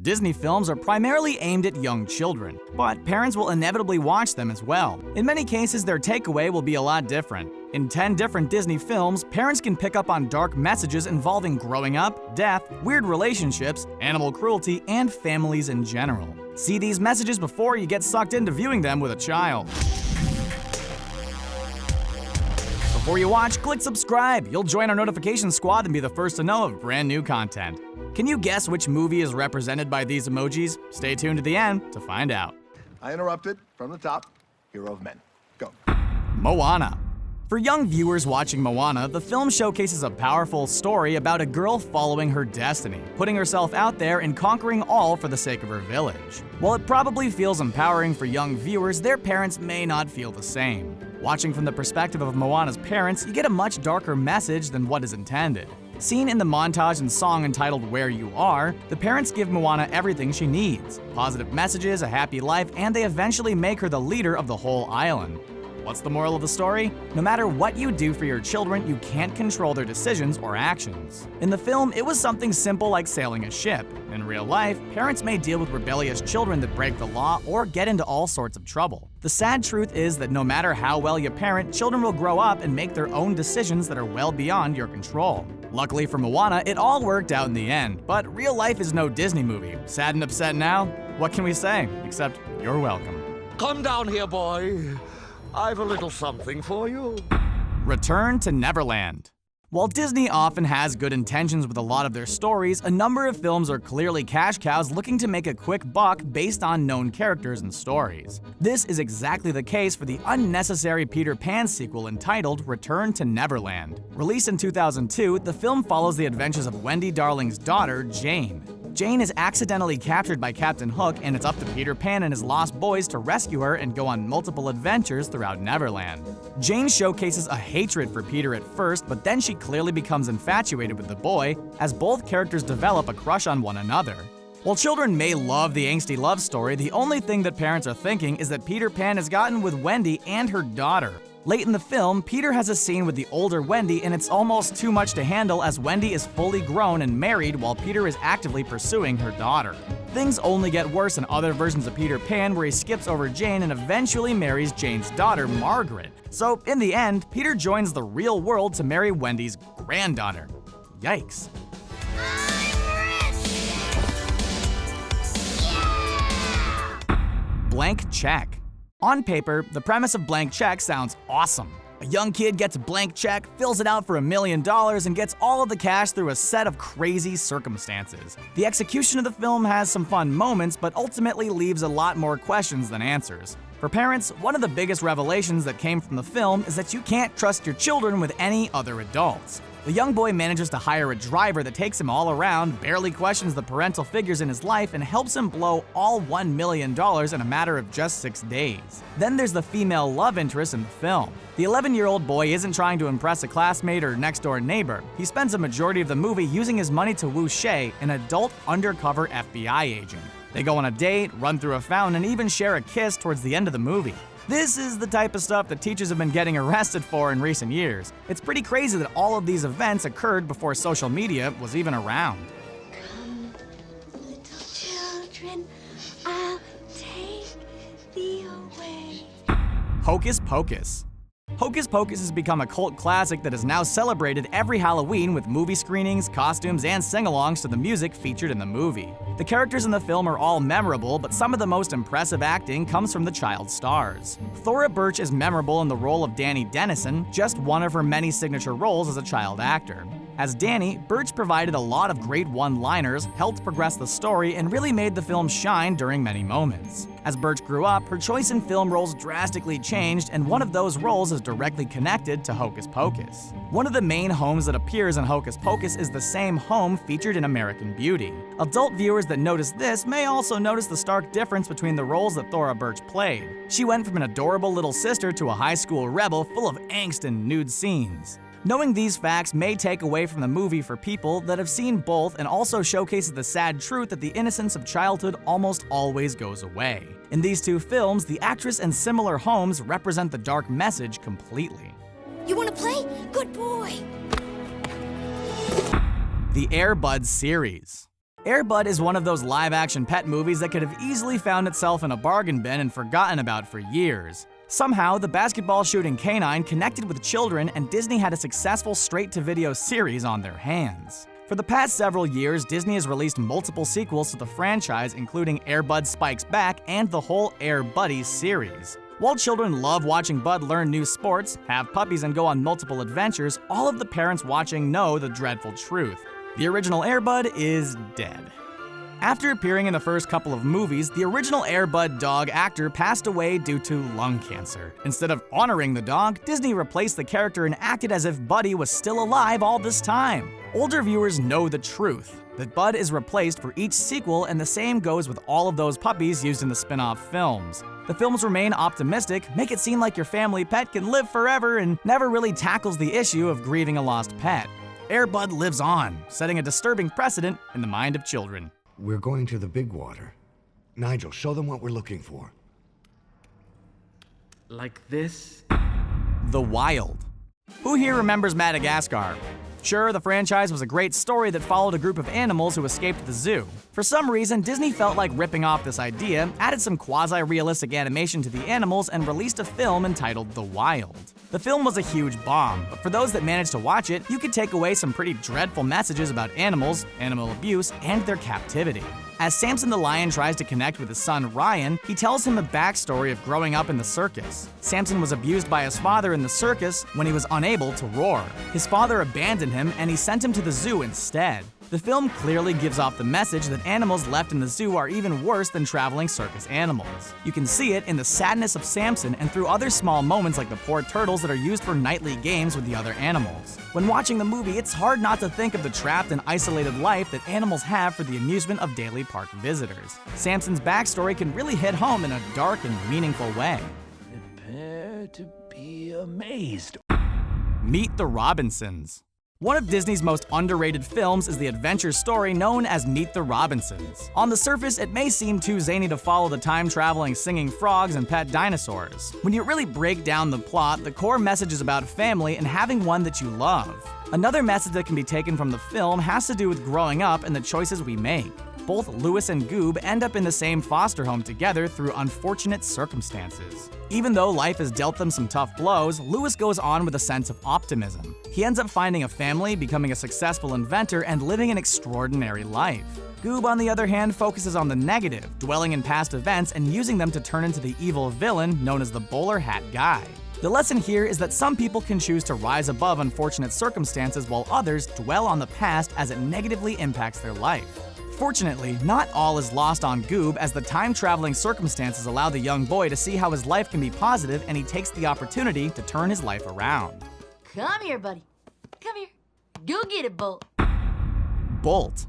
Disney films are primarily aimed at young children, but parents will inevitably watch them as well. In many cases, their takeaway will be a lot different. In 10 different Disney films, parents can pick up on dark messages involving growing up, death, weird relationships, animal cruelty, and families in general. See these messages before you get sucked into viewing them with a child. Before you watch, click subscribe. You'll join our notification squad and be the first to know of brand new content. Can you guess which movie is represented by these emojis? Stay tuned to the end to find out. I interrupted from the top. Hero of men. Go. Moana. For young viewers watching Moana, the film showcases a powerful story about a girl following her destiny, putting herself out there and conquering all for the sake of her village. While it probably feels empowering for young viewers, their parents may not feel the same. Watching from the perspective of Moana's parents, you get a much darker message than what is intended. Seen in the montage and song entitled Where You Are, the parents give Moana everything she needs: positive messages, a happy life, and they eventually make her the leader of the whole island. What's the moral of the story? No matter what you do for your children, you can't control their decisions or actions. In the film, it was something simple like sailing a ship. In real life, parents may deal with rebellious children that break the law or get into all sorts of trouble. The sad truth is that no matter how well you parent, children will grow up and make their own decisions that are well beyond your control. Luckily for Moana, it all worked out in the end, but real life is no Disney movie. Sad and upset now? What can we say? Except you're welcome. Come down here, boy. I've a little something for you. Return to Neverland. While Disney often has good intentions with a lot of their stories, a number of films are clearly cash cows looking to make a quick buck based on known characters and stories. This is exactly the case for the unnecessary Peter Pan sequel entitled Return to Neverland. Released in 2002, the film follows the adventures of Wendy Darling's daughter, Jane. Jane is accidentally captured by Captain Hook, and it's up to Peter Pan and his lost boys to rescue her and go on multiple adventures throughout Neverland. Jane showcases a hatred for Peter at first, but then she clearly becomes infatuated with the boy, as both characters develop a crush on one another. While children may love the angsty love story, the only thing that parents are thinking is that Peter Pan has gotten with Wendy and her daughter. Late in the film, Peter has a scene with the older Wendy, and it's almost too much to handle as Wendy is fully grown and married while Peter is actively pursuing her daughter. Things only get worse in other versions of Peter Pan, where he skips over Jane and eventually marries Jane's daughter, Margaret. So in the end, Peter joins the real world to marry Wendy's granddaughter. Yikes. Blank check. On paper, the premise of Blank Check sounds awesome. A young kid gets a blank check, fills it out for $1 million, and gets all of the cash through a set of crazy circumstances. The execution of the film has some fun moments, but ultimately leaves a lot more questions than answers. For parents, one of the biggest revelations that came from the film is that you can't trust your children with any other adults. The young boy manages to hire a driver that takes him all around, barely questions the parental figures in his life, and helps him blow all $1 million in a matter of just 6 days. Then there's the female love interest in the film. The 11-year-old boy isn't trying to impress a classmate or next-door neighbor. He spends a majority of the movie using his money to woo Shay, an adult undercover FBI agent. They go on a date, run through a fountain, and even share a kiss towards the end of the movie. This is the type of stuff that teachers have been getting arrested for in recent years. It's pretty crazy that all of these events occurred before social media was even around. Come, little children, I'll take thee away. Hocus Pocus. Hocus Pocus has become a cult classic that is now celebrated every Halloween with movie screenings, costumes, and sing-alongs to the music featured in the movie. The characters in the film are all memorable, but some of the most impressive acting comes from the child stars. Thora Birch is memorable in the role of Danny Dennison, just one of her many signature roles as a child actor. As Danny, Birch provided a lot of great one-liners, helped progress the story, and really made the film shine during many moments. As Birch grew up, her choice in film roles drastically changed, and one of those roles is directly connected to Hocus Pocus. One of the main homes that appears in Hocus Pocus is the same home featured in American Beauty. Adult viewers that notice this may also notice the stark difference between the roles that Thora Birch played. She went from an adorable little sister to a high school rebel full of angst and nude scenes. Knowing these facts may take away from the movie for people that have seen both, and also showcases the sad truth that the innocence of childhood almost always goes away. In these two films, the actress and similar homes represent the dark message completely. You wanna play? Good boy. The Air Bud series. Air Bud is one of those live-action pet movies that could have easily found itself in a bargain bin and forgotten about for years. Somehow, the basketball-shooting canine connected with children, and Disney had a successful straight-to-video series on their hands. For the past several years, Disney has released multiple sequels to the franchise, including Air Bud Spikes Back and the whole Air Buddies series. While children love watching Bud learn new sports, have puppies, and go on multiple adventures, all of the parents watching know the dreadful truth. The original Air Bud is dead. After appearing in the first couple of movies, the original Air Bud dog actor passed away due to lung cancer. Instead of honoring the dog, Disney replaced the character and acted as if Buddy was still alive all this time. Older viewers know the truth, that Bud is replaced for each sequel, and the same goes with all of those puppies used in the spin-off films. The films remain optimistic, make it seem like your family pet can live forever, and never really tackles the issue of grieving a lost pet. Air Bud lives on, setting a disturbing precedent in the mind of children. We're going to the big water. Nigel, show them what we're looking for. Like this? The Wild. Who here remembers Madagascar? Sure, the franchise was a great story that followed a group of animals who escaped the zoo. For some reason, Disney felt like ripping off this idea, added some quasi-realistic animation to the animals, and released a film entitled The Wild. The film was a huge bomb, but for those that managed to watch it, you could take away some pretty dreadful messages about animals, animal abuse, and their captivity. As Samson the lion tries to connect with his son Ryan, he tells him a backstory of growing up in the circus. Samson was abused by his father in the circus when he was unable to roar. His father abandoned him and he sent him to the zoo instead. The film clearly gives off the message that animals left in the zoo are even worse than traveling circus animals. You can see it in the sadness of Samson and through other small moments like the poor turtles that are used for nightly games with the other animals. When watching the movie, it's hard not to think of the trapped and isolated life that animals have for the amusement of daily park visitors. Samson's backstory can really hit home in a dark and meaningful way. Prepare to be amazed. Meet the Robinsons. One of Disney's most underrated films is the adventure story known as Meet the Robinsons. On the surface, it may seem too zany to follow the time-traveling singing frogs and pet dinosaurs. When you really break down the plot, the core message is about family and having one that you love. Another message that can be taken from the film has to do with growing up and the choices we make. Both Louis and Goob end up in the same foster home together through unfortunate circumstances. Even though life has dealt them some tough blows, Louis goes on with a sense of optimism. He ends up finding a family, becoming a successful inventor, and living an extraordinary life. Goob, on the other hand, focuses on the negative, dwelling in past events and using them to turn into the evil villain known as the bowler hat guy. The lesson here is that some people can choose to rise above unfortunate circumstances while others dwell on the past as it negatively impacts their life. Fortunately, not all is lost on Goob, as the time-traveling circumstances allow the young boy to see how his life can be positive, and he takes the opportunity to turn his life around. Come here, buddy. Come here. Go get it, Bolt. Bolt.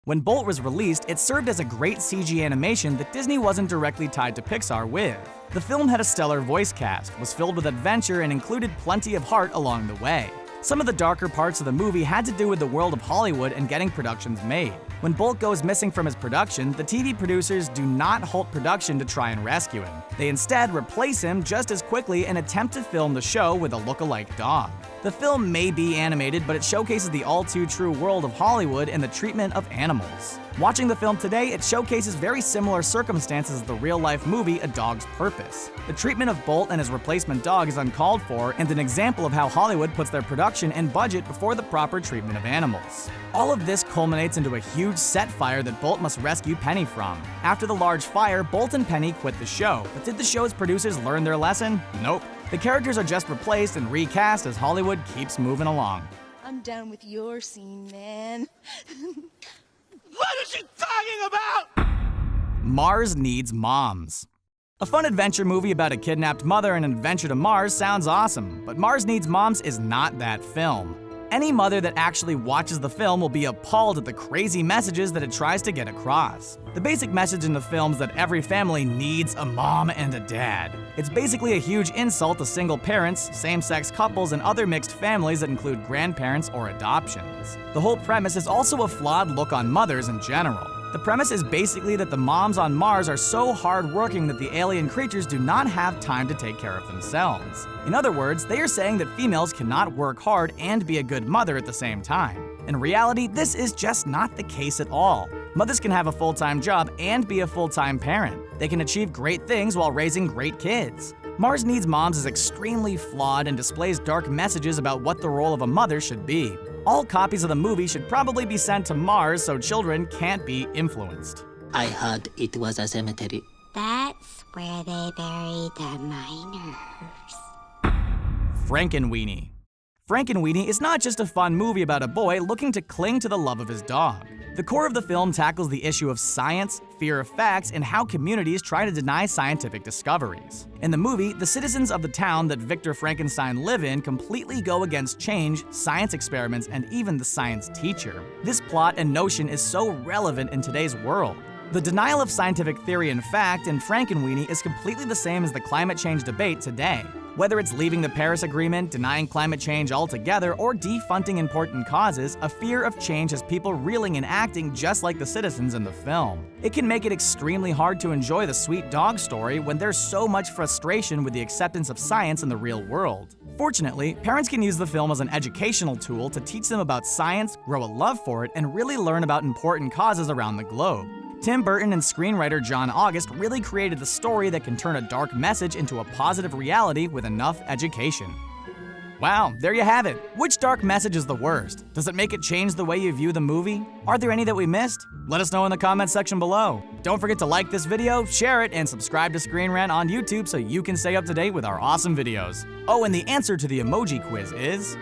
When Bolt was released, it served as a great CG animation that Disney wasn't directly tied to Pixar with. The film had a stellar voice cast, was filled with adventure, and included plenty of heart along the way. Some of the darker parts of the movie had to do with the world of Hollywood and getting productions made. When Bolt goes missing from his production, the TV producers do not halt production to try and rescue him. They instead replace him just as quickly and attempt to film the show with a look-alike dog. The film may be animated, but it showcases the all-too-true world of Hollywood and the treatment of animals. Watching the film today, it showcases very similar circumstances as the real-life movie A Dog's Purpose. The treatment of Bolt and his replacement dog is uncalled for and an example of how Hollywood puts their production and budget before the proper treatment of animals. All of this culminates into a huge set fire that Bolt must rescue Penny from. After the large fire, Bolt and Penny quit the show, but did the show's producers learn their lesson? Nope. The characters are just replaced and recast as Hollywood keeps moving along. I'm down with your scene, man. What is she talking about? Mars Needs Moms. A fun adventure movie about a kidnapped mother and an adventure to Mars sounds awesome, but Mars Needs Moms is not that film. Any mother that actually watches the film will be appalled at the crazy messages that it tries to get across. The basic message in the film is that every family needs a mom and a dad. It's basically a huge insult to single parents, same-sex couples, and other mixed families that include grandparents or adoptions. The whole premise is also a flawed look on mothers in general. The premise is basically that the moms on Mars are so hard-working that the alien creatures do not have time to take care of themselves. In other words, they are saying that females cannot work hard and be a good mother at the same time. In reality, this is just not the case at all. Mothers can have a full-time job and be a full-time parent. They can achieve great things while raising great kids. Mars Needs Moms is extremely flawed and displays dark messages about what the role of a mother should be. All copies of the movie should probably be sent to Mars so children can't be influenced. I heard it was a cemetery. That's where they bury the miners. Frankenweenie. Frankenweenie is not just a fun movie about a boy looking to cling to the love of his dog. The core of the film tackles the issue of science, fear of facts, and how communities try to deny scientific discoveries. In the movie, the citizens of the town that Victor Frankenstein live in completely go against change, science experiments, and even the science teacher. This plot and notion is so relevant in today's world. The denial of scientific theory and fact in Frankenweenie is completely the same as the climate change debate today. Whether it's leaving the Paris Agreement, denying climate change altogether, or defunding important causes, a fear of change has people reeling and acting just like the citizens in the film. It can make it extremely hard to enjoy the sweet dog story when there's so much frustration with the acceptance of science in the real world. Fortunately, parents can use the film as an educational tool to teach them about science, grow a love for it, and really learn about important causes around the globe. Tim Burton and screenwriter John August really created the story that can turn a dark message into a positive reality with enough education. Wow, there you have it. Which dark message is the worst? Does it make it change the way you view the movie? Are there any that we missed? Let us know in the comments section below. Don't forget to like this video, share it, and subscribe to Screen Rant on YouTube so you can stay up to date with our awesome videos. Oh, and the answer to the emoji quiz is...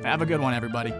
Have a good one, everybody.